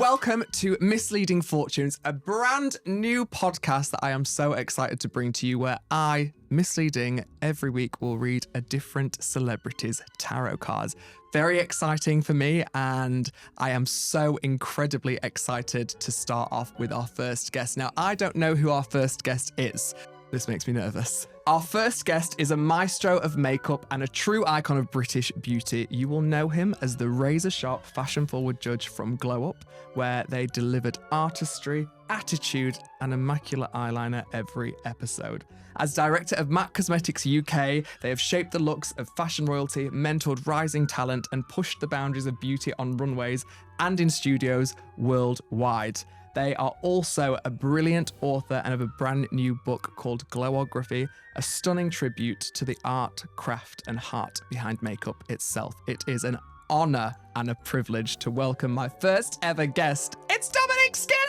Welcome to Misleading Fortunes, a brand new podcast that I am so excited to bring to you, where I, Misleading, every week will read a different celebrity's tarot cards. Very exciting for me, and I am so incredibly excited to start off with our first guest. Now, I don't know who our first guest is. This makes me nervous. Our first guest is a maestro of makeup and a true icon of British beauty. You will know him as the razor-sharp, fashion-forward judge from Glow Up, where they delivered artistry, attitude, and immaculate eyeliner every episode. As director of MAC Cosmetics UK, they have shaped the looks of fashion royalty, mentored rising talent, and pushed the boundaries of beauty on runways and in studios worldwide. They are also a brilliant author and have a brand new book called Glowography, a stunning tribute to the art, craft, and heart behind makeup itself. It is an honor and a privilege to welcome my first ever guest. It's Dominic Skinner!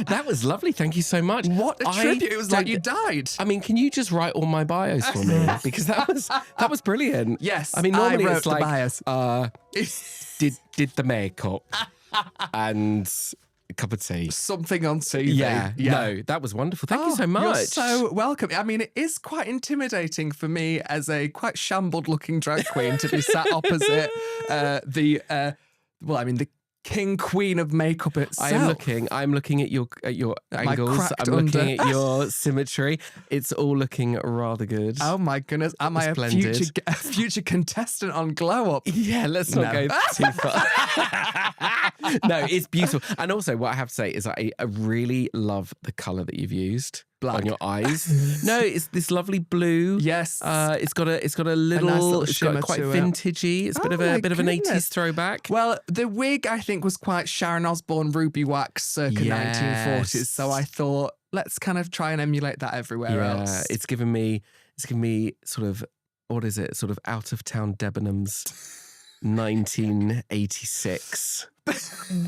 That was lovely. Thank you so much. What a tribute. It was like you died. I mean, can you just write all my bios for me? Because that was brilliant. Yes, I mean, normally I wrote it's like, the bios. did the makeup and a cup of tea. Something on TV. Yeah. No, that was wonderful. Thank you so much. You're so welcome. I mean, it is quite intimidating for me as a quite shambled looking drag queen to be sat opposite the king queen of makeup itself. I'm looking at your angles. I'm looking at your symmetry. It's all looking rather good. Oh my goodness. Am I a future contestant on Glow Up? Yeah, let's not go too far. No, it's beautiful. And also what I have to say is I really love the colour that you've used. Black. On your eyes. No, it's this lovely blue. Yes. It's got a little nice shimmer quite to vintagey. It's a bit of an 80s throwback. Well, the wig I think was quite Sharon Osbourne ruby wax circa 1940s. So I thought, let's kind of try and emulate that everywhere else. It's given me sort of, what is it? Sort of out of town Debenhams 1986.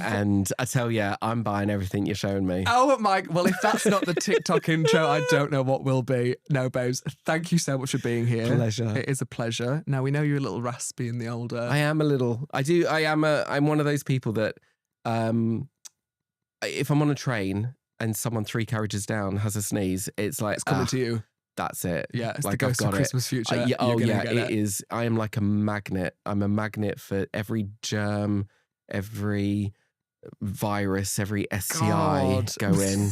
And I tell you, I'm buying everything you're showing me. Oh my, well, if that's not the TikTok intro, I don't know what will be. No, babes, thank you so much for being here. Pleasure. It is a pleasure. Now, we know you're a little raspy in the older. I am a little. I'm one of those people that if I'm on a train and someone 3 carriages down has a sneeze, it's like, it's coming to you. That's it. Yeah, it's like the ghost of Christmas Future. It is. I am like a magnet. I'm a magnet for every germ, every virus, every STI go in.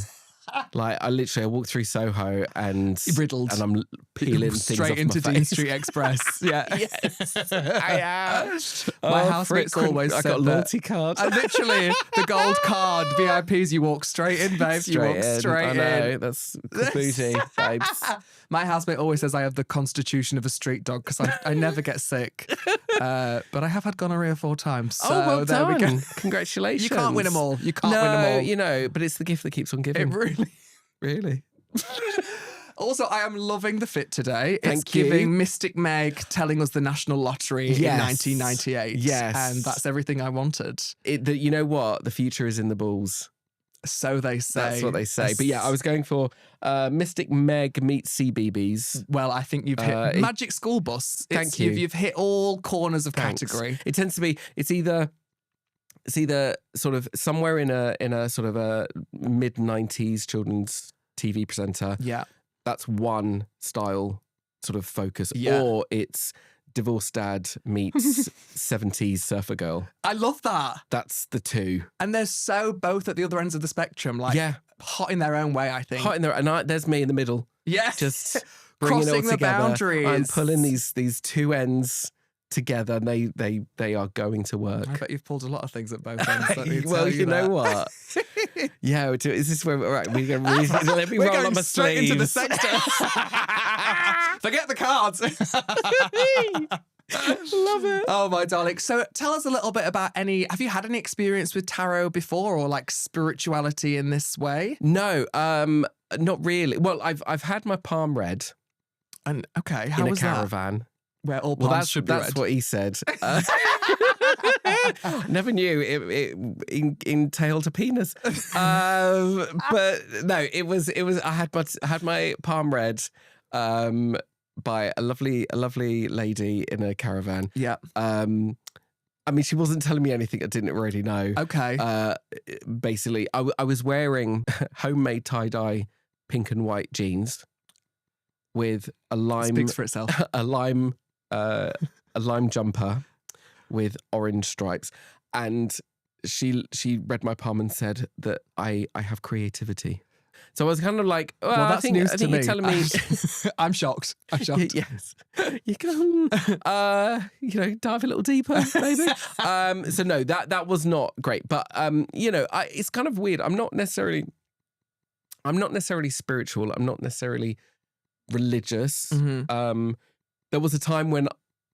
Like I walk through Soho and riddled, and I'm peeling straight things into off my Dean face. Street Express. Yeah, yes, I am. My housemate's always said I got a loyalty card. Literally, the gold card, VIPs. You walk straight in, babe. You walk straight in. I know that's bougie, babes. My housemate always says I have the constitution of a street dog because I never get sick. But I have had gonorrhea 4 times. So well there done. we go. Congratulations. You can't win them all. You can't win them all. But it's the gift that keeps on giving. It really. Also, I am loving the fit today. It's Thank you. giving Mystic Meg telling us the National Lottery in 1998. Yes. And that's everything I wanted. You know what? The future is in the balls. So they say. That's what they say. But yeah, I was going for Mystic Meg meets CBeebies. Well, I think you've hit Magic School Bus. Thank you. You've hit all corners of category. It tends to be. It's either sort of somewhere in a sort of a mid-90s children's TV presenter. Yeah. That's one style sort of focus. Yeah. Or it's divorced dad meets 70s surfer girl. I love that. That's the two. And they're so both at the other ends of the spectrum, like hot in their own way, I think. Hot in there, and there's me in the middle. Yeah. Just bringing it all crossing the together. boundaries. I'm pulling these two ends together, and they are going to work. I bet you've pulled a lot of things at both ends. Well, you know what? Yeah, is this where we're right? We're going to let me roll up my straight sleeves. into the sector. Forget the cards. Love it. Oh my darling. So tell us a little bit about have you had any experience with tarot before, or like spirituality in this way? No, not really. Well, I've had my palm read. And okay, how was in a caravan. That? Where all palms should be that's read. what he said. Never knew it entailed a penis. But no, it was. I had my palm read by a lovely lady in a caravan. Yeah. I mean, she wasn't telling me anything I didn't already know. Okay. Basically, I was wearing homemade tie-dye pink and white jeans with a lime... Speaks for itself. a lime jumper with orange stripes. And she read my palm and said that I have creativity. So I was kind of like, well, that's news to me. You're telling me. I'm shocked. Yes. You can, dive a little deeper, maybe. So no, that was not great. But, it's kind of weird. I'm not necessarily spiritual. I'm not necessarily religious. Mm-hmm. There was a time when,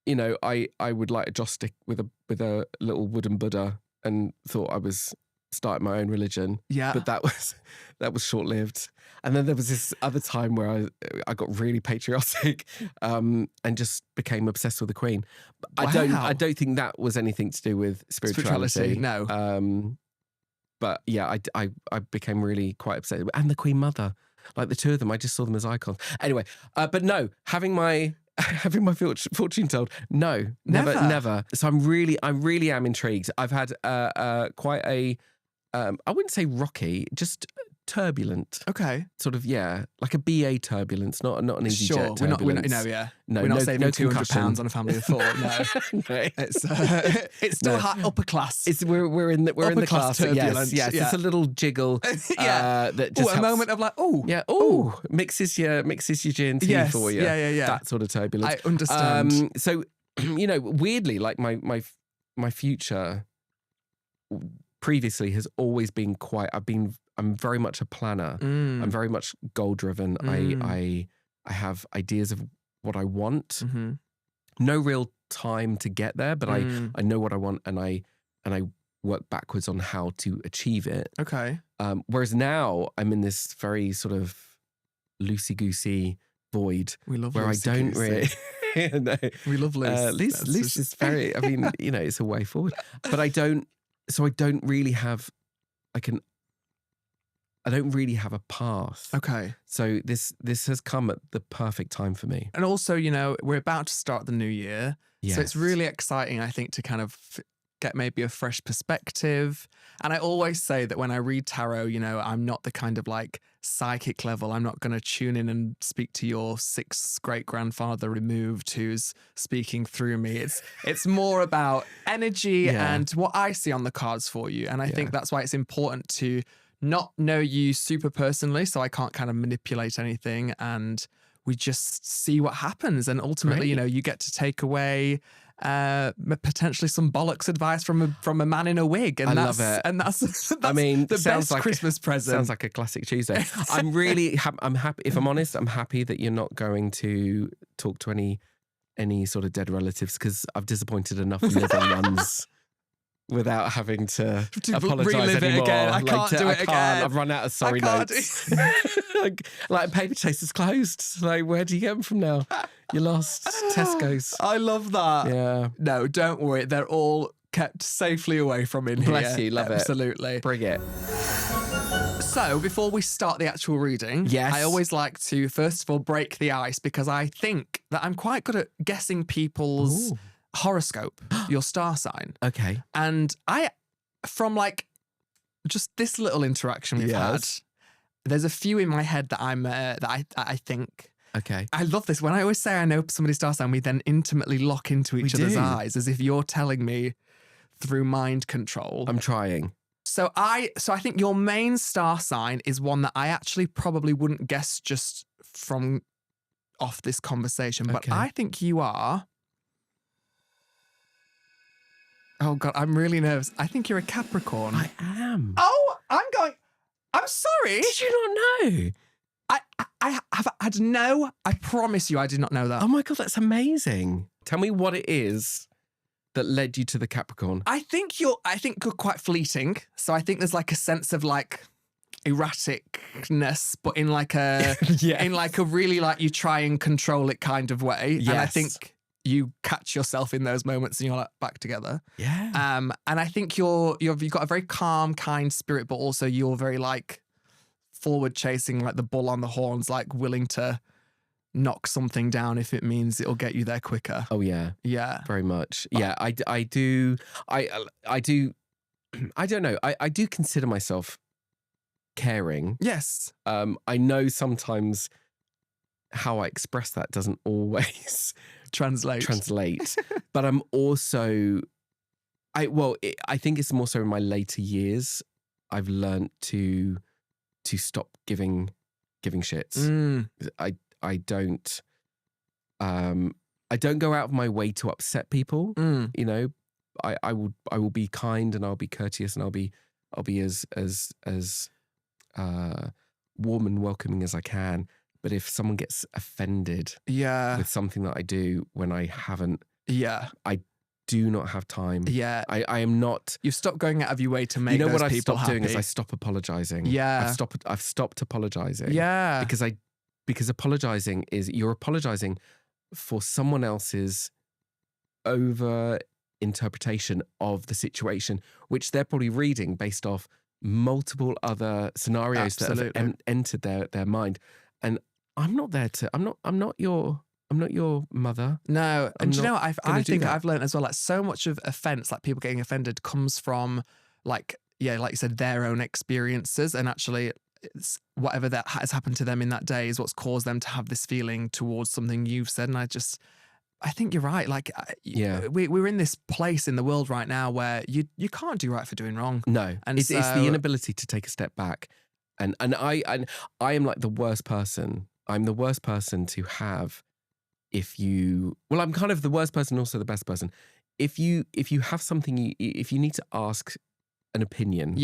I would light a joss stick with a little wooden Buddha and thought I was starting my own religion. Yeah. But that was short-lived. And then there was this other time where I got really patriotic and just became obsessed with the Queen. Wow. I don't think that was anything to do with spirituality. No. But yeah, I became really quite obsessed. And the Queen Mother, like the two of them, I just saw them as icons. Anyway, but no, having my fortune told, no, never. So I really am intrigued. I've had quite a I wouldn't say rocky, just turbulent. Okay. Sort of, yeah, like a BA turbulence, not an easy jet turbulence. We're not saving £200 on a family of four. No, no. It's still upper class. We're in the class turbulence. Yes. Yeah. It's a little jiggle. That just helps. A moment of like, mixes your gin tea for you. Yeah. That sort of turbulence. I understand. So, weirdly, like my future previously has always been I'm very much a planner. I'm very much goal driven. I have ideas of what I want. Mm-hmm. No real time to get there, but I know what I want and I work backwards on how to achieve it. Okay. Whereas now I'm in this very sort of loosey-goosey void we love where I don't really no. We love loose. Loose is very, I mean, it's a way forward. But I don't really have I don't really have a path. Okay. So this has come at the perfect time for me. And also, we're about to start the new year. Yes. So it's really exciting, I think, to kind of get maybe a fresh perspective. And I always say that when I read tarot, I'm not the kind of like psychic level. I'm not going to tune in and speak to your 6th great-grandfather removed who's speaking through me. It's more about energy and what I see on the cards for you. And I think that's why it's important to not know you super personally, so I can't kind of manipulate anything, and we just see what happens. And ultimately, you get to take away potentially some bollocks advice from a man in a wig, and love it. And that's I mean, the best Christmas present. Sounds like a classic Tuesday. I'm really I'm happy. If I'm honest, I'm happy that you're not going to talk to any sort of dead relatives, because I've disappointed enough living ones. Without having to apologise anymore. I can't do it again. I've run out of sorry notes. like Paper Chase is closed. Like, where do you get them from now? Your last Tesco's. I love that. Yeah. No, don't worry. They're all kept safely away from in here. Bless you. Love Absolutely. it. Bring it. So before we start the actual reading, I always like to, first of all, break the ice, because I think that I'm quite good at guessing people's horoscope, your star sign. Okay. And from like just this little interaction we've had, there's a few in my head that I think. Okay. I love this. When I always say I know somebody's star sign, we then intimately lock into each other's eyes as if you're telling me through mind control. I'm trying. So I think your main star sign is one that I actually probably wouldn't guess just from off this conversation, but I think you are. Oh, God, I'm really nervous. I think you're a Capricorn. I am. Oh, I'm sorry. Did you not know? I promise you I did not know that. Oh my God, that's amazing. Tell me what it is that led you to the Capricorn. I think you're quite fleeting. So I think there's like a sense of like erraticness, but in like a, in like a really like you try and control it kind of way. Yes. And I think you catch yourself in those moments and you're like back together. Yeah. And I think you've got a very calm, kind spirit, but also you're very like forward chasing, like the bull on the horns, like willing to knock something down if it means it'll get you there quicker. Oh yeah. Yeah. Very much. Yeah. I do. I do. I don't know. I do consider myself caring. Yes. I know sometimes how I express that doesn't always translate. But I'm also, I think it's more so in my later years I've learned to stop giving shits. I don't go out of my way to upset people. You know, I will be kind and I'll be courteous and I'll be as warm and welcoming as I can. But if someone gets offended with something that I do when I haven't, I do not have time. Yeah. I am not. You've stopped going out of your way to make those what I've people stopped happy. doing is I stop apologizing. Yeah. I've stopped apologizing. Yeah. Because apologizing is you're apologizing for someone else's over interpretation of the situation, which they're probably reading based off multiple other scenarios that have entered their mind. And I'm not there to. I'm not your mother. No, and you know what? I think that. I've learned as well. Like so much of offense, like people getting offended, comes from like you said, their own experiences, and actually, it's whatever that has happened to them in that day is what's caused them to have this feeling towards something you've said. And I think you're right. Like, we're in this place in the world right now where you can't do right for doing wrong. No, and it's the inability to take a step back. And I am like the worst person. I'm the worst person to have if you. Well, I'm kind of the worst person, also the best person. If you have something, if you need to ask an opinion,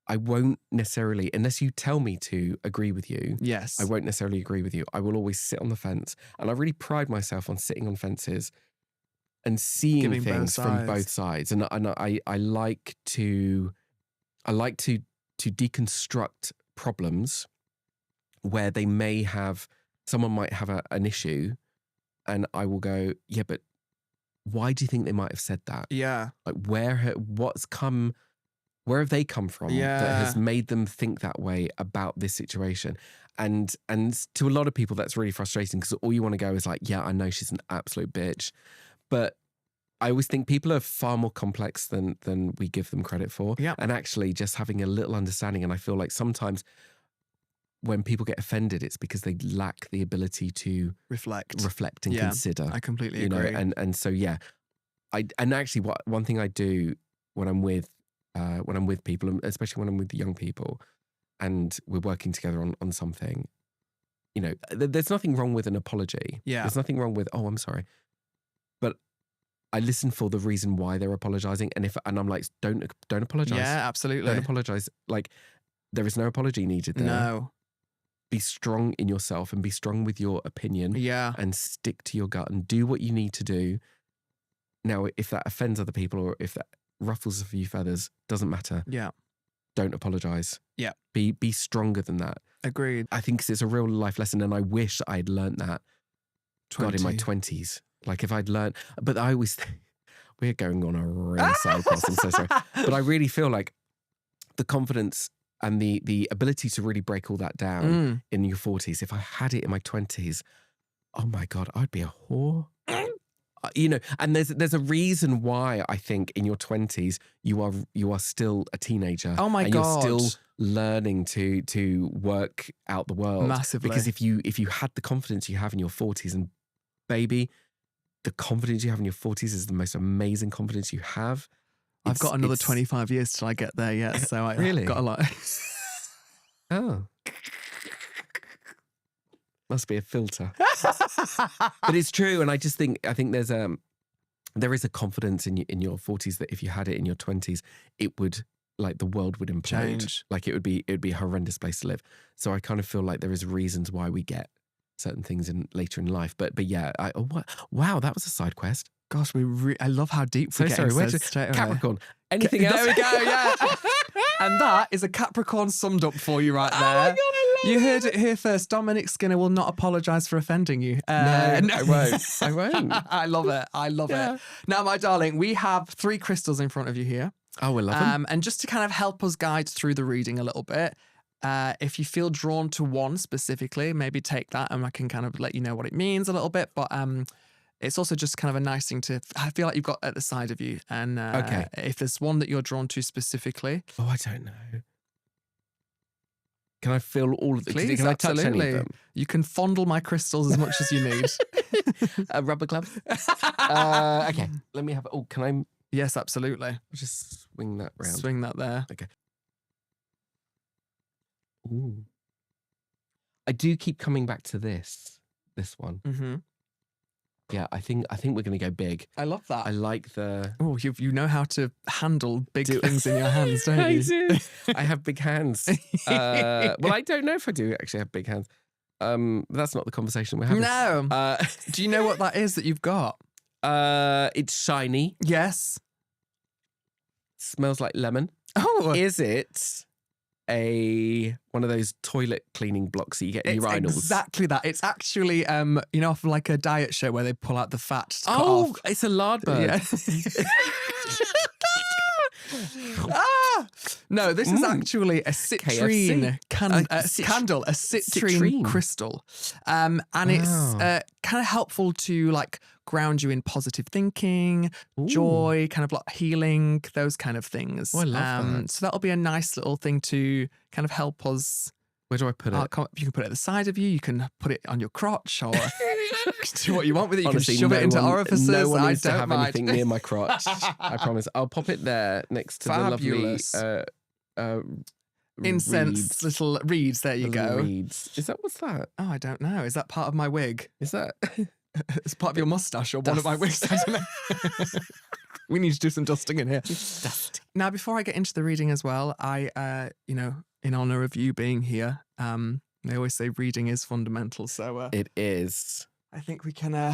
I won't necessarily, unless you tell me to agree with you. Yes, I won't necessarily agree with you. I will always sit on the fence, and I really pride myself on sitting on fences and seeing things from both sides. And I like to deconstruct problems where they may have, someone might have an issue, and I will go, yeah, but why do you think they might have said that? Yeah, like where have they come from that has made them think that way about this situation? And to a lot of people, that's really frustrating because all you want to go is like, yeah, I know she's an absolute bitch. But I always think people are far more complex than we give them credit for. Yeah. And actually just having a little understanding. And I feel like sometimes when people get offended, it's because they lack the ability to reflect and consider. I completely agree. And so, yeah. And actually one thing I do when I'm with people, especially when I'm with young people and we're working together on something, you know, there's nothing wrong with an apology. Yeah. There's nothing wrong with, oh, I'm sorry. But I listen for the reason why they're apologizing. And I'm like, don't apologize. Yeah, absolutely. Don't apologize. Like there is no apology needed there. No. Be strong in yourself and be strong with your opinion. Yeah. And stick to your gut and do what you need to do. Now, if that offends other people or if that ruffles a few feathers, doesn't matter. Yeah. Don't apologize. Yeah. Be stronger than that. Agreed. I think it's a real life lesson, and I wish I'd learned that. God, in my 20s. Like if I'd learned, but I always think we're going on a real side quest. I'm so sorry. But I really feel like the confidence and the ability to really break all that down in your 40s, if I had it in my 20s, oh my God, I'd be a whore. You know, and there's a reason why I think in your 20s you are still a teenager. Oh my God. You're still learning to work out the world. Massively. Because if you had the confidence you have in your 40s, and baby, the confidence you have in your 40s is the most amazing confidence you have. I've got another 25 years till I get there yet, so I've got a lot. Oh. Must be a filter. But it's true, and I think there is a confidence in your 40s that if you had it in your 20s, it would, like, the world would implode. Change. Like it would be a horrendous place to live. So I kind of feel like there is reasons why we get certain things later in life. But yeah, wow, that was a side quest. Gosh, I love how deep we're getting. Sorry, Capricorn. Anything else? There we go, yeah. And that is a Capricorn summed up for you right there. Oh my God, you heard it here first. Dominic Skinner will not apologise for offending you. No, I won't. I won't. I love it. I love it. Now, my darling, we have 3 crystals in front of you here. Oh, we love them. And just to kind of help us guide through the reading a little bit, If you feel drawn to one specifically, maybe take that and I can kind of let you know what it means a little bit. But it's also just kind of a nice thing to, I feel like you've got at the side of you. And if there's one that you're drawn to specifically. Oh, I don't know. Can I feel all of them? Please, can I touch absolutely. any of them? You can fondle my crystals as much as you need. Rubber gloves? Okay, let me have it. Oh, can I? Yes, absolutely. I'll just swing that round. Swing that there. Okay. Ooh. I do keep coming back to this one. Mm-hmm. Yeah, I think we're going to go big. I love that. I like the... Oh, you know how to handle big things in your hands, don't you? I do. I have big hands. Well, I don't know if I do actually have big hands. That's not the conversation we're having. No. Do you know what that is that you've got? It's shiny. Yes. Smells like lemon. Oh. Is it one of those toilet cleaning blocks that you get in your urinals? Exactly that. It's actually, from like a diet show where they pull out the fat to cut off. It's a lard bird. Yeah. No, this is actually a citrine candle, a citrine crystal. And it's kind of helpful to like ground you in positive thinking, joy, kind of like healing, those kind of things. Oh, I love that. So that'll be a nice little thing to kind of help us. Where do I put it? You can put it at the side of you. You can put it on your crotch or do what you want with it. You Honestly, can shove it into orifices. No one needs I to don't have mind. anything near my crotch. I promise. I'll pop it there next to Fabulous. the lovely incense reeds. little reeds. There you Little go. reeds. What's that? Oh, I don't know. Is that part of my wig? Is that? It's part of your mustache or one of my wigs. I don't know. We need to do some dusting in here. Now, before I get into the reading as well, I, in honor of you being here, they always say reading is fundamental. So It is. I think we can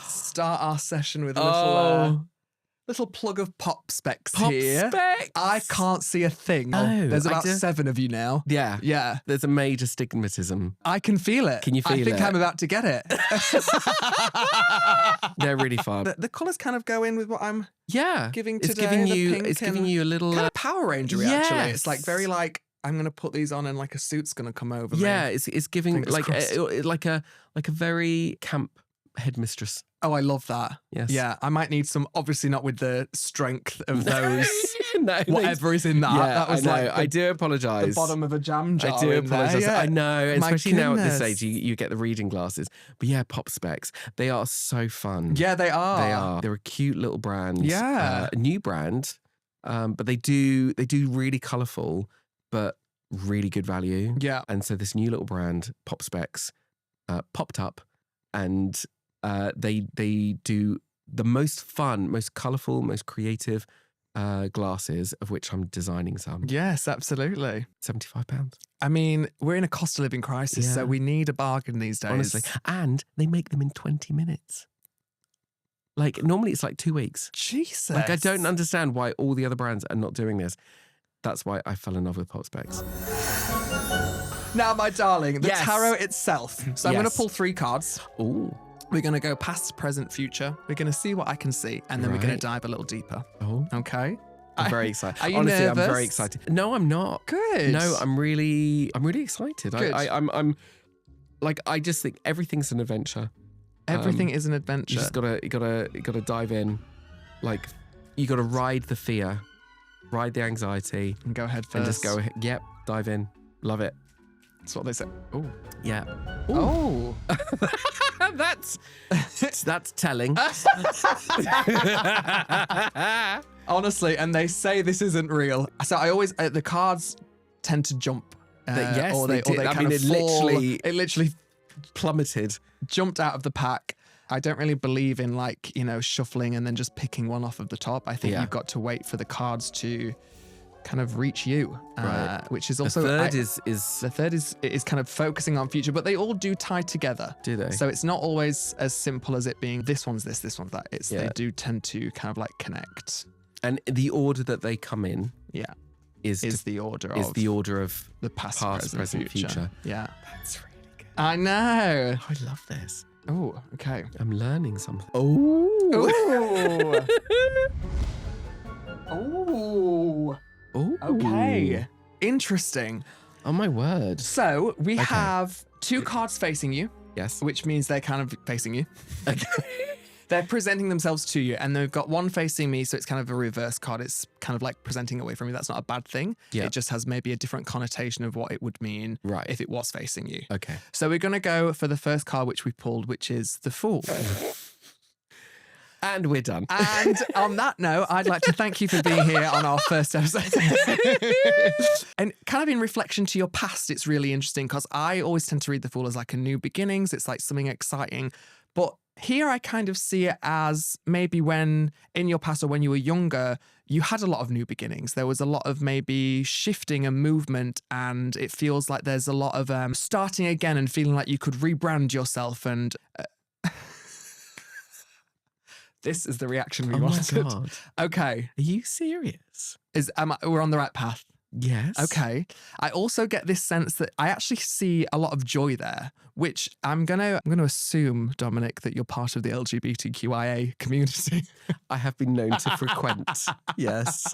start our session with a little plug of pop specs here. Specs. I can't see a thing. No, There's about 7 of you now. Yeah. Yeah. There's a major stigmatism. I can feel it. Can you feel it? I think I'm about to get it. They're really fun. The colours kind of go in with what I'm giving today. It's giving you a little kind of Power Ranger-y, actually. Yes. It's like very like, I'm going to put these on and like a suit's going to come over me. Yeah, it's giving Fingers like a very camp headmistress. Oh, I love that. Yes. Yeah, I might need some, obviously not with the strength of those, No, whatever is in that. Yeah, That was I know. like I do apologise. the bottom of a jam jar. I do in there. apologise. Yeah. I know, My especially now at this goodness. age, you get the reading glasses. But yeah, pop specs. They are so fun. Yeah, they are. They are. They're a cute little brand. Yeah. A new brand. But they do really colourful, but really good value. Yeah. And so this new little brand, Pop Specs, popped up, and they do the most fun, most colourful, most creative glasses, of which I'm designing some. Yes, absolutely. £75. I mean, we're in a cost of living crisis, so Yeah. we need a bargain these days. Honestly. And they make them in 20 minutes. Like, normally it's like 2 weeks. Jesus. Like, I don't understand why all the other brands are not doing this. That's why I fell in love with Pop Specs. Now, my darling, the Yes. tarot itself. So I'm Yes. going to pull 3 cards. Ooh. We're going to go past, present, future. We're going to see what I can see, and then we're going Right. to dive a little deeper. Oh. Okay? I'm very excited. Are you Honestly, nervous? I'm very excited. No, I'm not. Good. No, I'm really excited. Good. I'm like, I just think everything's an adventure. Everything is an adventure. You just gotta dive in. Like, you gotta ride the fear, ride the anxiety, and go ahead first. and just go ahead. Yep, dive in. Love it. That's what they say. Oh. Yeah. Oh. That's telling. Honestly, and they say this isn't real. So I always, the cards tend to jump. Yes, or they they did. I kind mean, of it fall. literally- It literally Plummeted. jumped out of the pack. I don't really believe in like, shuffling and then just picking one off of the top. I think Yeah. you've got to wait for the cards to kind of reach you, Right. which is The also third is the third is kind of focusing on future, but they all do tie together. Do they? So it's not always as simple as it being this one's this one's that. It's they Yeah. do tend to kind of like connect. And the order that they come in Yeah, is the order is of the order of the past, present, future. Yeah, That's really good. I know. I love this. Oh, okay. I'm learning something. Oh. Oh. Oh. Okay. Interesting. Oh my word. So we have 2 cards facing you. Yes. Which means they're kind of facing you. Okay. They're presenting themselves to you, and they've got one facing me, so it's kind of a reverse card. It's kind of like presenting away from you. That's not a bad thing. Yeah. It just has maybe a different connotation of what it would mean if it was facing you. Okay. So we're going to go for the first card which we pulled, which is the Fool. And we're done. And on that note, I'd like to thank you for being here on our first episode. And kind of in reflection to your past, it's really interesting because I always tend to read the Fool as like a new beginnings. It's like something exciting. But here I kind of see it as maybe when in your past or when you were younger, you had a lot of new beginnings. There was a lot of maybe shifting and movement, and it feels like there's a lot of starting again and feeling like you could rebrand yourself. And this is the reaction we wanted. My God. Okay. Are you serious? We're on the right path? Yes. Okay. I also get this sense that I actually see a lot of joy there, which I'm gonna assume, Dominic, that you're part of the LGBTQIA community. I have been known to frequent. Yes.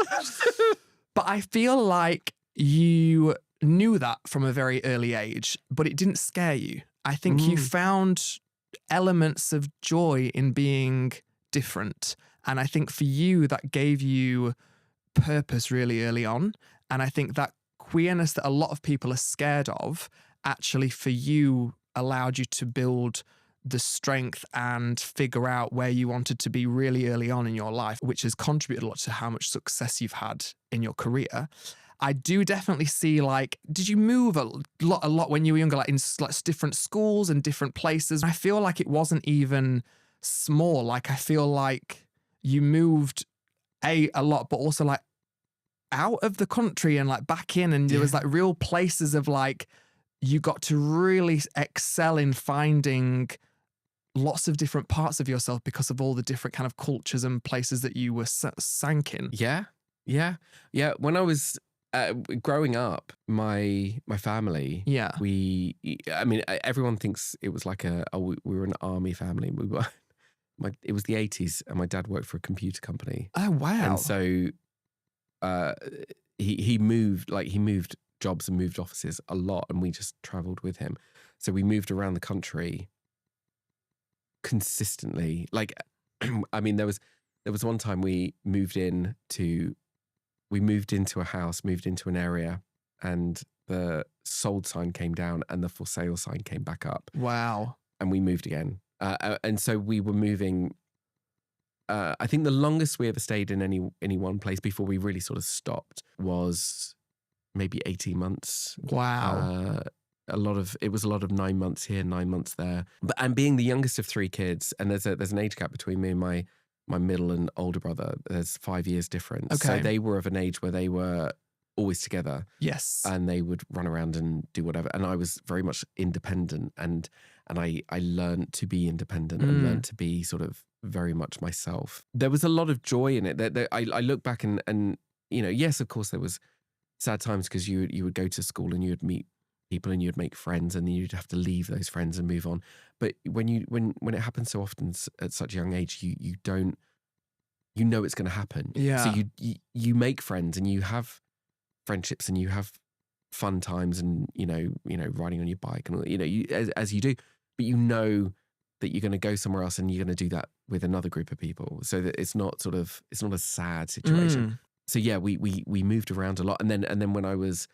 But I feel like you knew that from a very early age, but it didn't scare you. I think you found elements of joy in being different. And I think for you, that gave you purpose really early on. And I think that queerness that a lot of people are scared of, actually for you allowed you to build the strength and figure out where you wanted to be really early on in your life, which has contributed a lot to how much success you've had in your career. I do definitely see, like, did you move a lot when you were younger, like in like different schools and different places? I feel like it wasn't even small. Like, I feel like you moved a lot, but also like out of the country and like back in, and there was like real places of like, you got to really excel in finding lots of different parts of yourself because of all the different kind of cultures and places that you were sank in. Yeah. When I was growing up, my family, everyone thinks it was like we were an army family. It was the 80s, and my dad worked for a computer company. Oh wow! And so he moved jobs and moved offices a lot, and we just traveled with him. So we moved around the country consistently. Like, I mean, there was one time we moved into a house, moved into an area, and the sold sign came down and the for sale sign came back up. Wow. And we moved again. And so we were moving. I think the longest we ever stayed in any one place before we really sort of stopped was maybe 18 months. Wow. It was a lot of 9 months here, 9 months there. And being the youngest of 3 kids, and there's an age gap between me and my middle and older brother. There's 5 years difference. Okay. So they were of an age where they were always together. Yes. And they would run around and do whatever. And I was very much independent, and I learned to be independent and learned to be sort of very much myself. There was a lot of joy in it. I look back and yes, of course there was sad times because you would go to school and you would meet people and you'd make friends, and then you'd have to leave those friends and move on. But when it happens so often at such a young age, you don't, it's going to happen. Yeah. So you make friends and you have friendships and you have fun times, and riding on your bike and as you do, but that you're going to go somewhere else and you're going to do that with another group of people, so that it's not a sad situation. So yeah, we moved around a lot, and then when I was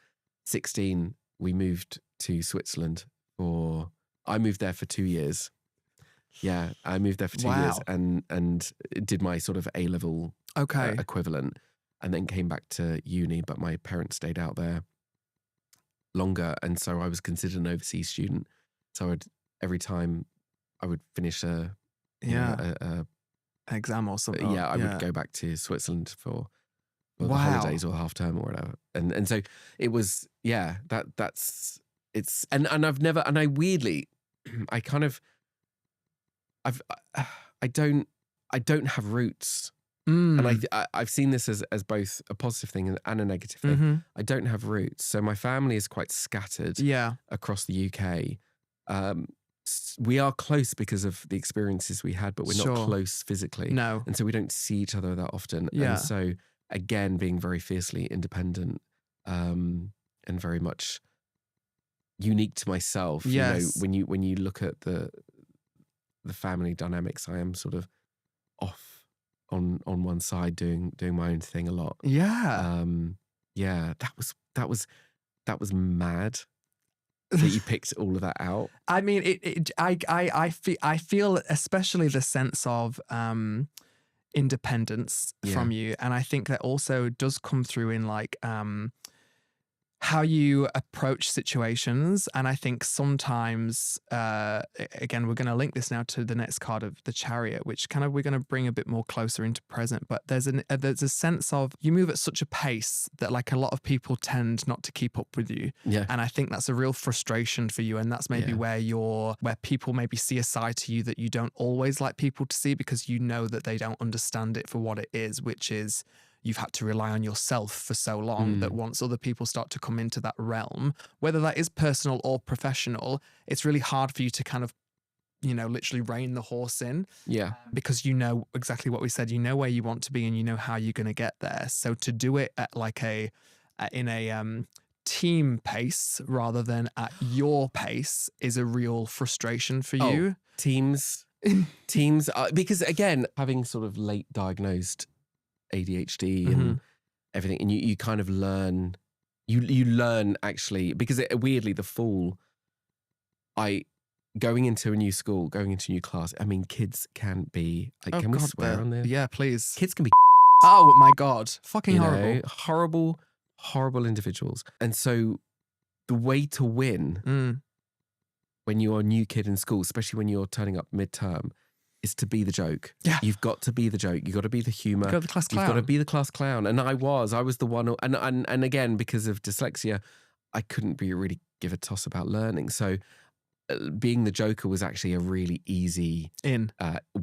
16, we moved to Switzerland I moved there for 2 years. Yeah, I moved there for 2 years and did my sort of A-level equivalent, and then came back to uni, but my parents stayed out there longer, and so I was considered an overseas student. So every time I would finish a exam or something. I would go back to Switzerland for the holidays or half term or whatever. And so it was, that's it's, and I've never, and I weirdly, I kind of, I don't have roots. And I've seen this as both a positive thing and a negative thing. Mm-hmm. I don't have roots. So my family is quite scattered across the UK. We are close because of the experiences we had, but we're not close physically. No. And so we don't see each other that often. Yeah. And so again, being very fiercely independent, and very much unique to myself. Yes. When you look at the family dynamics, I am sort of off on one side doing my own thing a lot. Yeah. Yeah, that was mad that you picked all of that out. I mean, I feel especially the sense of independence from you, and I think that also does come through in like how you approach situations. And I think sometimes, again, we're going to link this now to the next card of the Chariot, which kind of we're going to bring a bit more closer into present. But there's a sense of you move at such a pace that like a lot of people tend not to keep up with you. Yeah. And I think that's a real frustration for you. And that's maybe where people maybe see a side to you that you don't always like people to see, because you know that they don't understand it for what it is, which is you've had to rely on yourself for so long that once other people start to come into that realm, whether that is personal or professional, it's really hard for you to kind of, literally rein the horse in. Yeah. Because you know exactly what we said, you know where you want to be and you know how you're going to get there. So to do it at like in a team pace rather than at your pace is a real frustration for you. Teams are, because again, having sort of late diagnosed ADHD and everything, and you kind of learn, you learn actually, because weirdly the Fool, going into a new school, going into a new class, I mean, kids can be like, can we swear on this? Yeah, please. Kids can be oh my God, fucking horrible. Horrible individuals. And so the way to win when you're a new kid in school, especially when you're turning up midterm, is to be the joke. Yeah. You've got to be the joke. You've got to be the humour. You've got the class clown. You've got to be the class clown. And I was the one, and again, because of dyslexia, I couldn't really give a toss about learning. So being the Joker was actually a really easy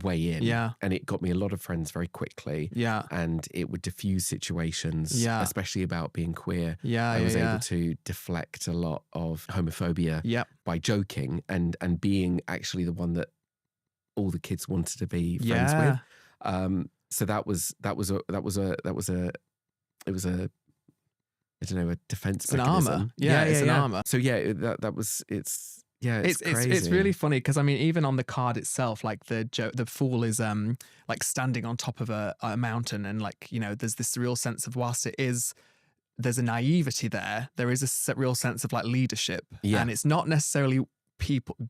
way in. Yeah. And it got me a lot of friends very quickly. Yeah. And it would diffuse situations, especially about being queer. Yeah. I was able to deflect a lot of homophobia by joking and being actually the one that all the kids wanted to be friends with. So it was a I don't know, a defense mechanism. An armor. It's an armor. So it's crazy. It's really funny because I mean, even on the card itself, like the Fool is like standing on top of a mountain, and like, there's this real sense of, whilst there's a naivety there is a real sense of like leadership, and it's not necessarily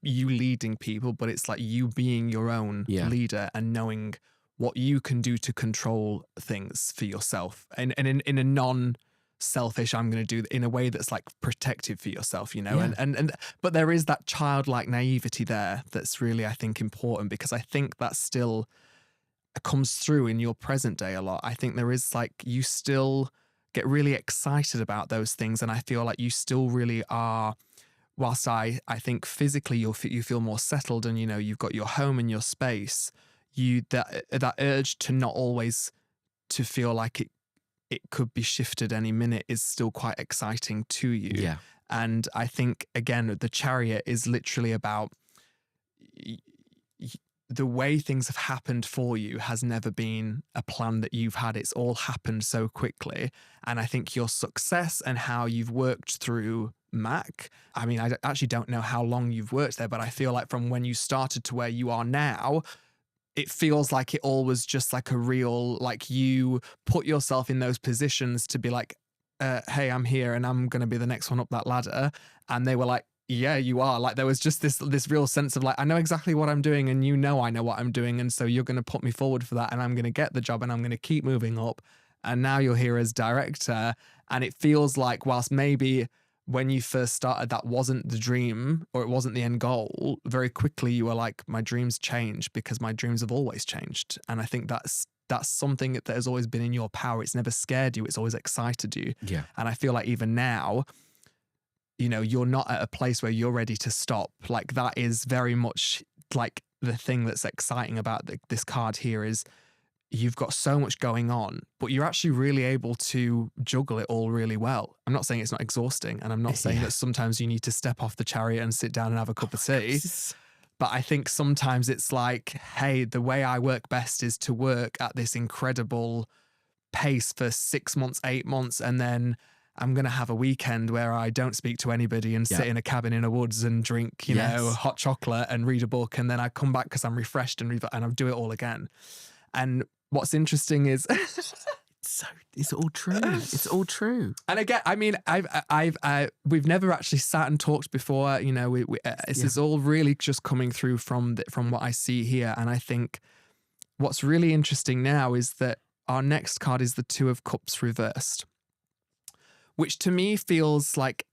you leading people, but it's like you being your own leader and knowing what you can do to control things for yourself, and in a non-selfish, I'm going to do in a way that's like protective for yourself, and but there is that childlike naivety there that's really, I think, important, because I think that still comes through in your present day a lot. I think there is like, you still get really excited about those things, and I feel like you still really are. Whilst I think physically you feel more settled, and you've got your home and your space, that urge to not always to feel like it could be shifted any minute is still quite exciting to you. Yeah. And I think, again, the Chariot is literally about the way things have happened for you has never been a plan that you've had. It's all happened so quickly. And I think your success and how you've worked through Mac, I mean, I actually don't know how long you've worked there, but I feel like from when you started to where you are now, it feels like it all was just like a real, like you put yourself in those positions to be like, hey, I'm here and I'm going to be the next one up that ladder. And they were like, yeah, you are. Like, there was just this real sense of like, I know exactly what I'm doing, and I know what I'm doing. And so you're going to put me forward for that, and I'm going to get the job, and I'm going to keep moving up. And now you're here as director. And it feels like, whilst maybe when you first started, that wasn't the dream, or it wasn't the end goal, very quickly you were like, my dreams change, because my dreams have always changed. And I think that's something that has always been in your power. It's never scared you. It's always excited you. Yeah. And I feel like even now, you're not at a place where you're ready to stop. Like, that is very much like the thing that's exciting about this card here is you've got so much going on, but you're actually really able to juggle it all really well. I'm not saying it's not exhausting, and I'm not saying that sometimes you need to step off the Chariot and sit down and have a cup of tea. But I think sometimes it's like, hey, the way I work best is to work at this incredible pace for 6 months, 8 months, and then I'm going to have a weekend where I don't speak to anybody and sit in a cabin in the woods and drink, you know, hot chocolate and read a book. And then I come back because I'm refreshed and I'll do it all again. And what's interesting is it's all true. It's all true. And again, I mean, we've never actually sat and talked before. You know, this is all really just coming through from what I see here. And I think what's really interesting now is that our next card is the Two of Cups reversed, which to me feels like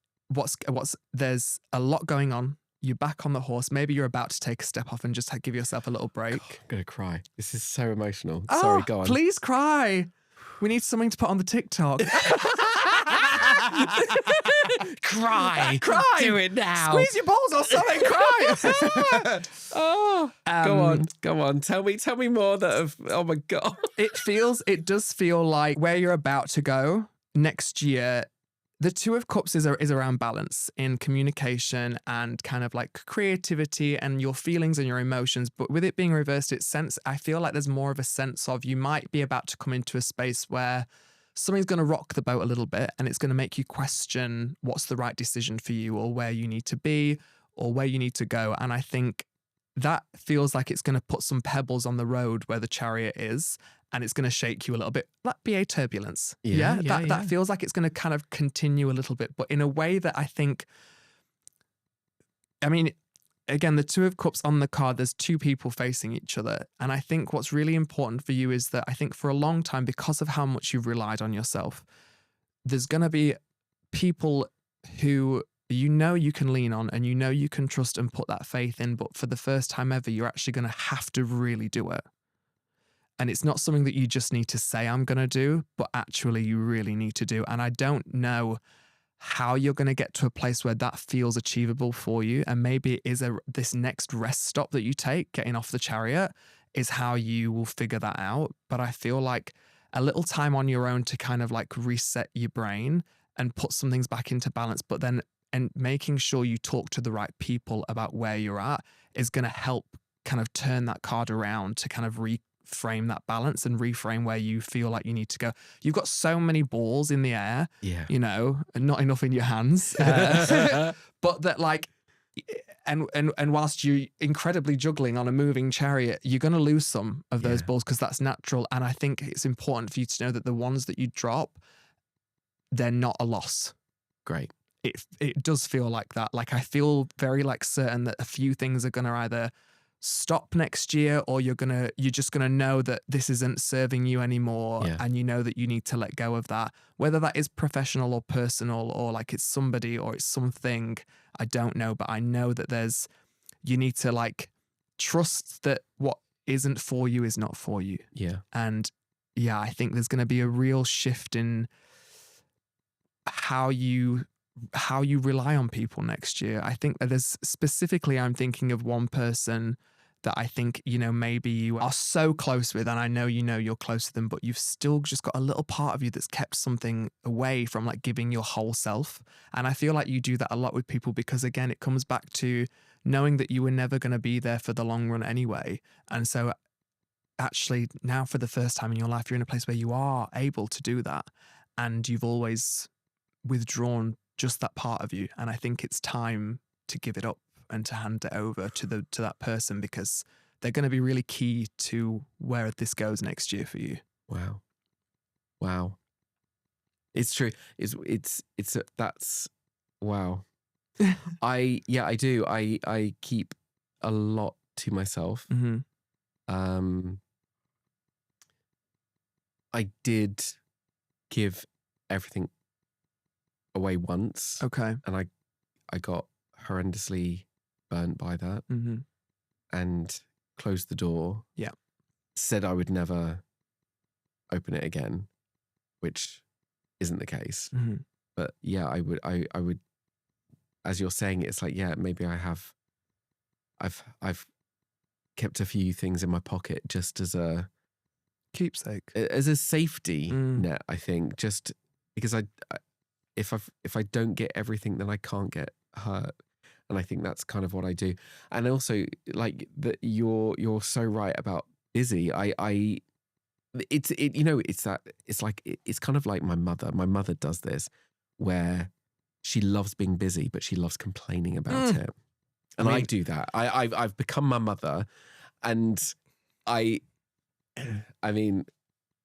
there's a lot going on. You're back on the horse. Maybe you're about to take a step off and just give yourself a little break. God, I'm going to cry. This is so emotional. Oh, sorry, go on. Please cry. We need something to put on the TikTok. Cry. Do it now. Squeeze your balls or something. Cry. Go on. Tell me more oh my God. It does feel like where you're about to go next year. The Two of Cups is around balance in communication and kind of like creativity and your feelings and your emotions. But with it being reversed, I feel like there's more of a sense of you might be about to come into a space where something's going to rock the boat a little bit and it's going to make you question what's the right decision for you or where you need to be or where you need to go. And I think that feels like it's going to put some pebbles on the road where the Chariot is. And it's going to shake you a little bit, like BA turbulence. That feels like it's going to kind of continue a little bit, but in a way that I think, I mean, again, the Two of Cups on the card, there's two people facing each other. And I think what's really important for you is that I think for a long time, because of how much you've relied on yourself, there's going to be people who you know you can lean on and you know you can trust and put that faith in. But for the first time ever, you're actually going to have to really do it. And it's not something that you just need to say, I'm going to do, but actually you really need to do. And I don't know how you're going to get to a place where that feels achievable for you. And maybe it is this next rest stop that you take, getting off the Chariot, is how you will figure that out. But I feel like a little time on your own to kind of like reset your brain and put some things back into balance, but then and making sure you talk to the right people about where you're at is going to help kind of turn that card around to kind of reframe that balance and reframe where you feel like you need to go. You've got so many balls in the air, you know, and not enough in your hands. But that like, and whilst you're incredibly juggling on a moving Chariot, you're going to lose some of those balls because that's natural. And I think it's important for you to know that the ones that you drop, they're not a loss. Great. It does feel like that. Like I feel very like certain that a few things are going to either stop next year or you're just going to know that this isn't serving you anymore and you know that you need to let go of that. Whether that is professional or personal or like it's somebody or it's something, I don't know, but I know that you need to like trust that what isn't for you is not for you. Yeah. And yeah, I think there's going to be a real shift in how you rely on people next year. I think that I'm thinking of one person that I think, you know, maybe you are so close with, and I know you know you're close to them, but you've still just got a little part of you that's kept something away from like giving your whole self. And I feel like you do that a lot with people because, again, it comes back to knowing that you were never going to be there for the long run anyway. And so actually now for the first time in your life, you're in a place where you are able to do that. And you've always withdrawn just that part of you. And I think it's time to give it up and to hand it over to that person because they're going to be really key to where this goes next year for you. Wow. It's true. That's wow. I do. I keep a lot to myself. Mm-hmm. I did give everything away once. Okay. And I got horrendously burnt by that. Mm-hmm. And closed the door. Yeah. Said I would never open it again, which isn't the case. Mm-hmm. But yeah, I would, as you're saying, it's like, yeah, maybe I've kept a few things in my pocket just as a keepsake, as a safety net, I think, just because if I don't get everything, then I can't get hurt. And I think that's kind of what I do. And also like that you're so right about busy. It's kind of like my mother. My mother does this where she loves being busy, but she loves complaining about it. And I do that. I've become my mother, and I mean,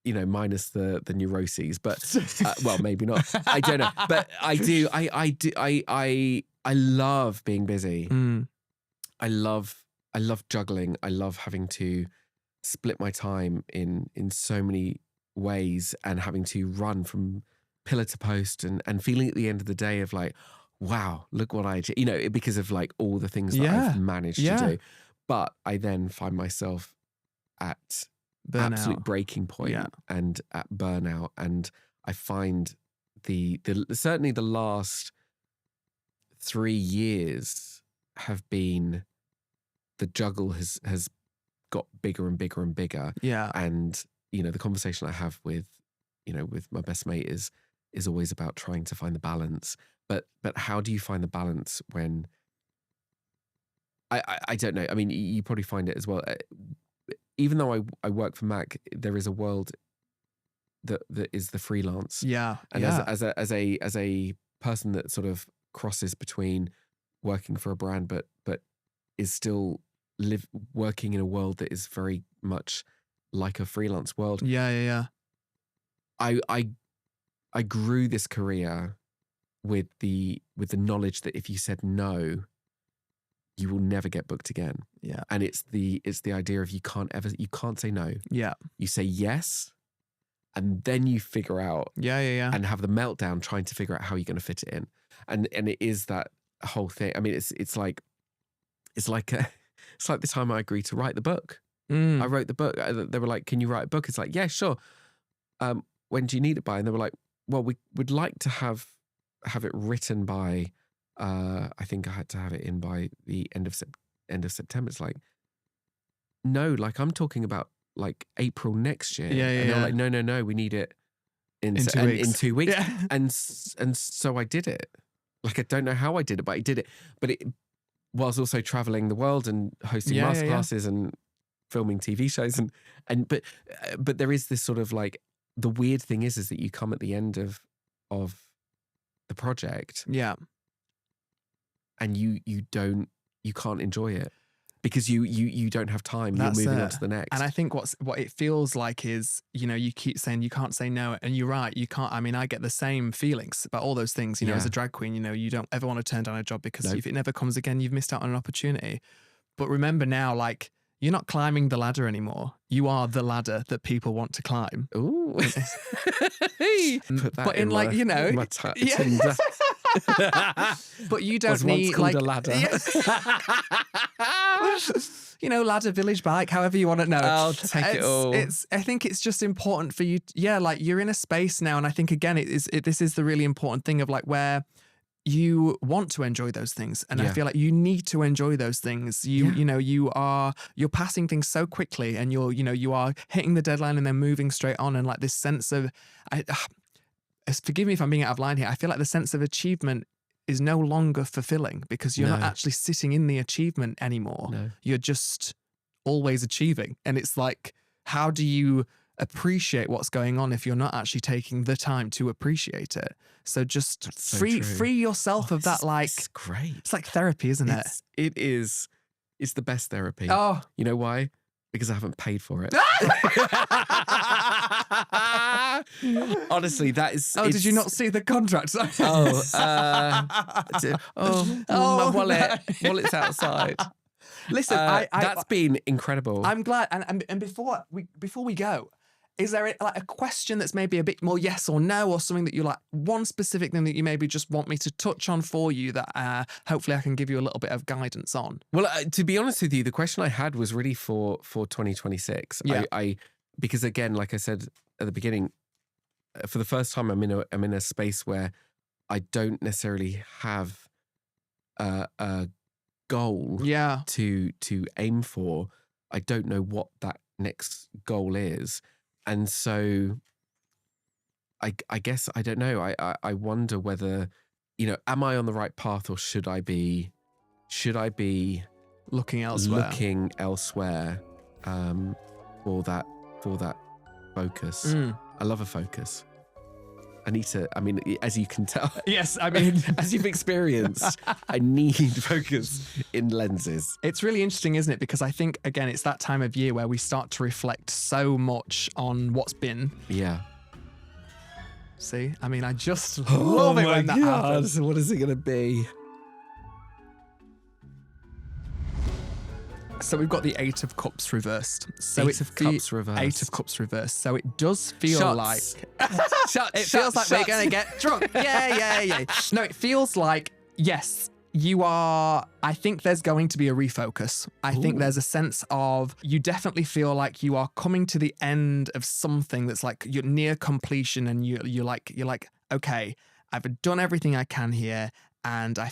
you know, minus the neuroses, but well, maybe not. I don't know, but I do. I love being busy. I love juggling. I love having to split my time in so many ways, and having to run from pillar to post, and feeling at the end of the day of like, wow, look what I achieved, you know, because of like all the things that I've managed to do. But I then find myself at burnout. Absolute breaking point and at burnout. And I find the certainly the last 3 years have been, the juggle has got bigger and bigger and bigger. Yeah. And, you know, the conversation I have with my best mate is always about trying to find the balance. But how do you find the balance when, I don't know. I mean, you probably find it as well. Even though I work for Mac, there is a world that is the freelance. Yeah. And as a person that sort of crosses between working for a brand, but is still working in a world that is very much like a freelance world. Yeah. I grew this career with the knowledge that if you said no, you will never get booked again. Yeah. And it's the idea of you can't say no. Yeah. You say yes, and then you figure out and have the meltdown trying to figure out how you're going to fit it in. And it is that whole thing. I mean, it's like the time I agreed to write the book. I wrote the book. They were like, "Can you write a book?" It's like, "Yeah, sure." When do you need it by? And they were like, "Well, we would like to have it written by." I think I had to have it in by the end of September. It's like, no, like I'm talking about like April next year. And they're like, no, we need it in 2 weeks. Yeah. And so I did it. Like, I don't know how I did it, but I did it. But it was also traveling the world and hosting masterclasses and filming TV shows but there is this sort of like, the weird thing is that you come at the end of the project. Yeah. And you can't enjoy it because you don't have time. You're moving on to the next. And I think what it feels like is, you know, you keep saying you can't say no, and you're right, you can't. I mean, I get the same feelings about all those things. You know, as a drag queen, you know, you don't ever want to turn down a job because if it never comes again, you've missed out on an opportunity. But remember now, like, you're not climbing the ladder anymore. You are the ladder that people want to climb. Ooh. But in like, you know, but you don't need like a ladder. You know, ladder, village bike, however you want to know. I'll take it all. I think it's just important for you. Like you're in a space now, and I think again, this is the really important thing of like where you want to enjoy those things, and I feel like you need to enjoy those things. You know, you're passing things so quickly, and you are hitting the deadline and then moving straight on, and like this sense of, forgive me if I'm being out of line here, I feel like the sense of achievement is no longer fulfilling because you're not actually sitting in the achievement anymore. No. You're just always achieving, and it's like, how do you appreciate what's going on if you're not actually taking the time to appreciate it? So just free yourself of that. Like, it's great. It's like therapy, isn't it? It is. It's the best therapy. Oh, you know why? Because I haven't paid for it. Honestly, that is. Oh, did you not see the contract? My wallet. Wallet's outside. Listen, that's been incredible. I'm glad. And before we go, is there like a question that's maybe a bit more yes or no, or something that you like, one specific thing that you maybe just want me to touch on for you that hopefully I can give you a little bit of guidance on? Well, to be honest with you, the question I had was really for 2026. Yeah. Because again, like I said at the beginning, for the first time, I'm in a space where I don't necessarily have a goal to aim for. I don't know what that next goal is. And so I guess, I don't know. I wonder whether, you know, am I on the right path, or should I be looking elsewhere? For that focus. I love a focus. I mean, as you can tell, Yes, I mean, as you've experienced, I need focus in lenses. it's really interesting, isn't it? Because I think, again, it's that time of year where we start to reflect so much on what's been. Yeah. See, I mean, I just love it when that happens. What is it going to be? So we've got the Eight of Cups reversed. So Eight of Cups reversed. Eight of Cups reversed. So it does feel Shots. like it feels like we're going to get drunk. Yeah. No, it feels like, yes, you are. I think there's going to be a refocus. I think there's a sense of, you definitely feel like you are coming to the end of something that's like you're near completion, and you're like, okay, I've done everything I can here, and I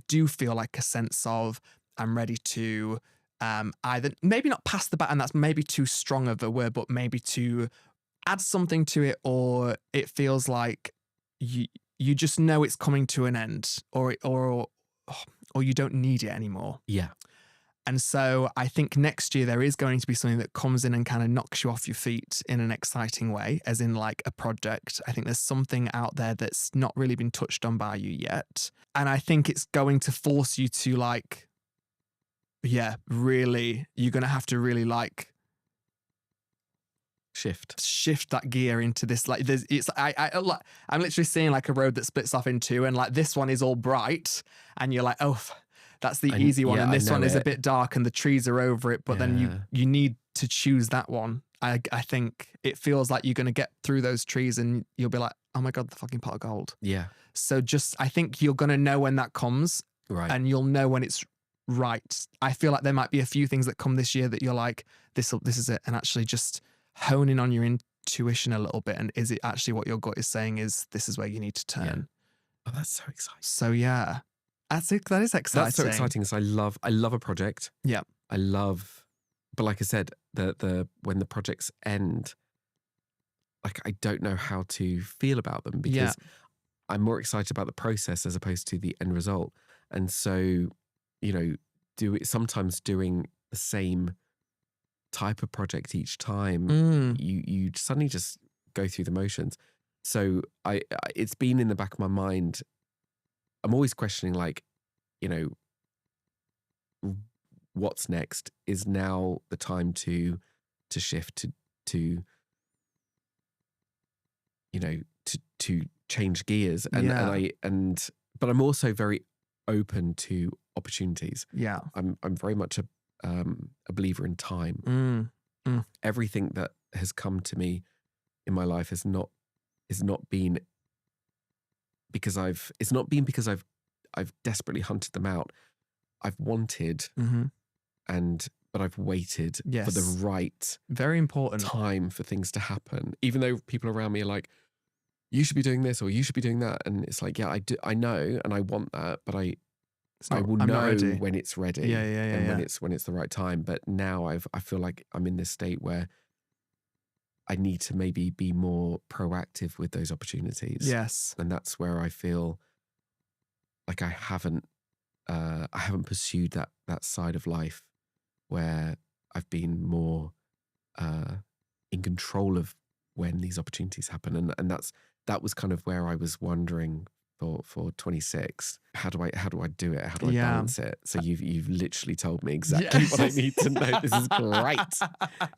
do feel like a sense of, I'm ready to either, maybe not pass the baton, that's maybe too strong of a word, but maybe to add something to it, or it feels like you just know it's coming to an end, or you don't need it anymore. Yeah. And so I think next year there is going to be something that comes in and kind of knocks you off your feet in an exciting way, as in like a project. I think there's something out there that's not really been touched on by you yet. And I think it's going to force you to like, yeah, really, you're going to have to really like shift that gear into this. Like I'm literally seeing like a road that splits off in two, and like this one is all bright, and you're like, oh, that's the easy one, and this one is a bit dark and the trees are over it, but then you need to choose that one. I think it feels like you're going to get through those trees and you'll be like, oh my God, the fucking pot of gold. Yeah. So I think you're going to know when that comes, right, and you'll know when it's right. I feel like there might be a few things that come this year that you're like, this is it, and actually just honing on your intuition a little bit, and is it actually what your gut is saying is this is where you need to turn. Yeah. Oh, that's so exciting. So yeah, that is exciting. That's so exciting, because I love a project. Yeah. But like I said, the when the projects end, like I don't know how to feel about them, because I'm more excited about the process as opposed to the end result. And so, sometimes doing the same type of project each time, you suddenly just go through the motions. So it's been in the back of my mind. I'm always questioning, like, what's next? Is now the time to shift to change gears? But I'm also very open to opportunities. Yeah. I'm very much a believer in time. Everything that has come to me in my life has not been because I've desperately hunted them out. I've wanted, but I've waited for the right, very important time for things to happen. Even though people around me are like, you should be doing this or you should be doing that, and it's like, yeah, I know, and I want that, but I will know when it's ready, when it's the right time. But now I feel like I'm in this state where I need to maybe be more proactive with those opportunities. Yes, and that's where I feel like I haven't pursued that side of life where I've been more in control of when these opportunities happen, and that was kind of where I was wondering for 26. How do I do it? How do I balance it? So you've literally told me exactly what I need to know. This is great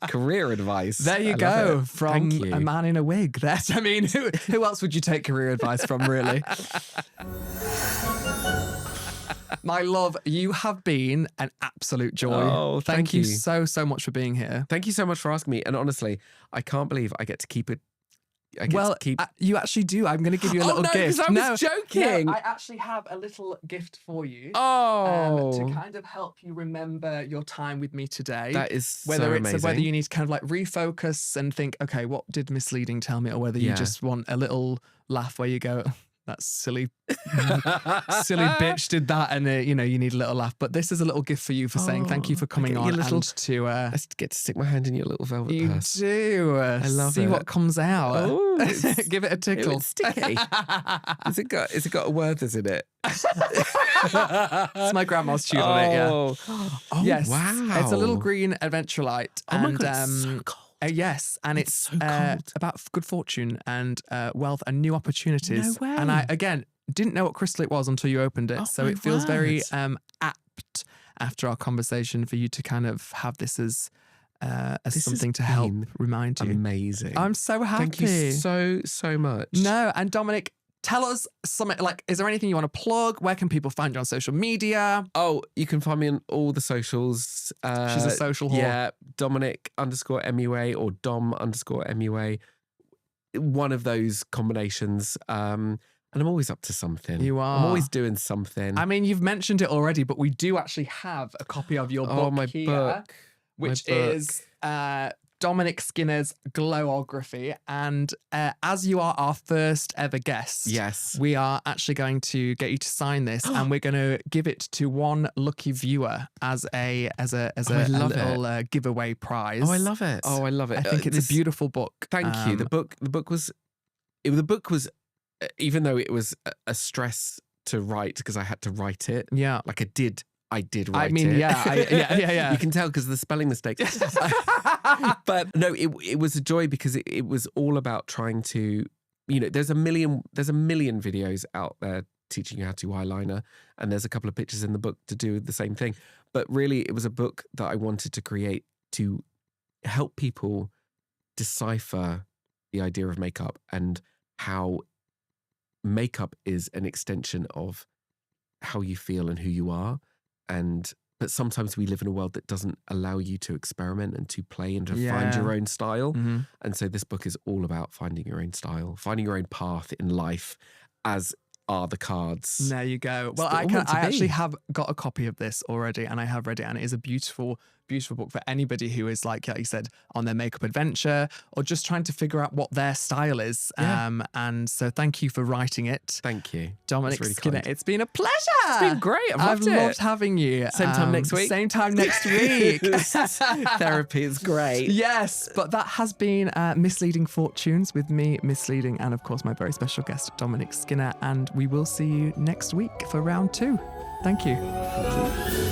career advice. There you go, from a man in a wig. I mean, who else would you take career advice from, really? My love, you have been an absolute joy. Oh, thank you so much for being here. Thank you so much for asking me. And honestly, I can't believe I get to keep it. You actually do. I'm going to give you a little gift. I was joking. No, I actually have a little gift for you. Oh, to kind of help you remember your time with me today. That is whether amazing. Whether you need to kind of like refocus and think, okay, what did misleading tell me, or whether you just want a little laugh where you go, that silly bitch did that, and you need a little laugh. But this is a little gift for you for saying thank you for coming on, and to I get to stick my hand in your little velvet purse. You do. I love See it. what comes out. Oh, give it a tickle. It's sticky. Has it got a Werther's in it? It's my grandma's tune on it. Yeah. Oh, yes. Wow. It's a little green adventure light. Oh my God, it's so cold. Yes, and it's so cold. about good fortune and wealth and new opportunities. No way. And I, again, didn't know what crystal it was until you opened it. Oh, So my it feels very word. apt after our conversation for you to kind of have this as This something has to help been remind you. Amazing. I'm so happy. Thank you so much. No, and Dominic, tell us something, like, is there anything you want to plug? Where can people find you on social media? Oh, you can find me on all the socials. She's a social whore. Yeah, Dominic_MUA or Dom_MUA. One of those combinations. And I'm always up to something. You are. I'm always doing something. I mean, you've mentioned it already, but we do actually have a copy of your book my here, book. which My book. is Dominic Skinner's Glowography. And as you are our first ever guest, Yes. we are actually going to get you to sign this, and we're going to give it to one lucky viewer as a little giveaway prize. Oh, I love it. Oh, I love it. I think it's a beautiful book. Thank you. The book was, even though it was a stress to write because I had to write it. Yeah. Like I did write it. I mean, yeah. You can tell because of the spelling mistakes. But no, it was a joy because it was all about trying to, there's a million videos out there teaching you how to do eyeliner, and there's a couple of pictures in the book to do the same thing. But really, it was a book that I wanted to create to help people decipher the idea of makeup and how makeup is an extension of how you feel and who you are. But sometimes we live in a world that doesn't allow you to experiment and to play and to find your own style. Mm-hmm. And so this book is all about finding your own style, finding your own path in life, as are the cards. There you go. Well, I actually have got a copy of this already, and I have read it, and it is a beautiful, beautiful book for anybody who is, like you said, on their makeup adventure or just trying to figure out what their style is. Yeah. And so thank you for writing it. Thank you. Dominic really Skinner, kind. it's been a pleasure. It's been great. I've loved having you. Same time next week. Same time next week. Therapy is great. Yes, but that has been Misleading Fortunes with me, Misleading, and of course my very special guest, Dominic Skinner. And we will see you next week for round 2. Thank you.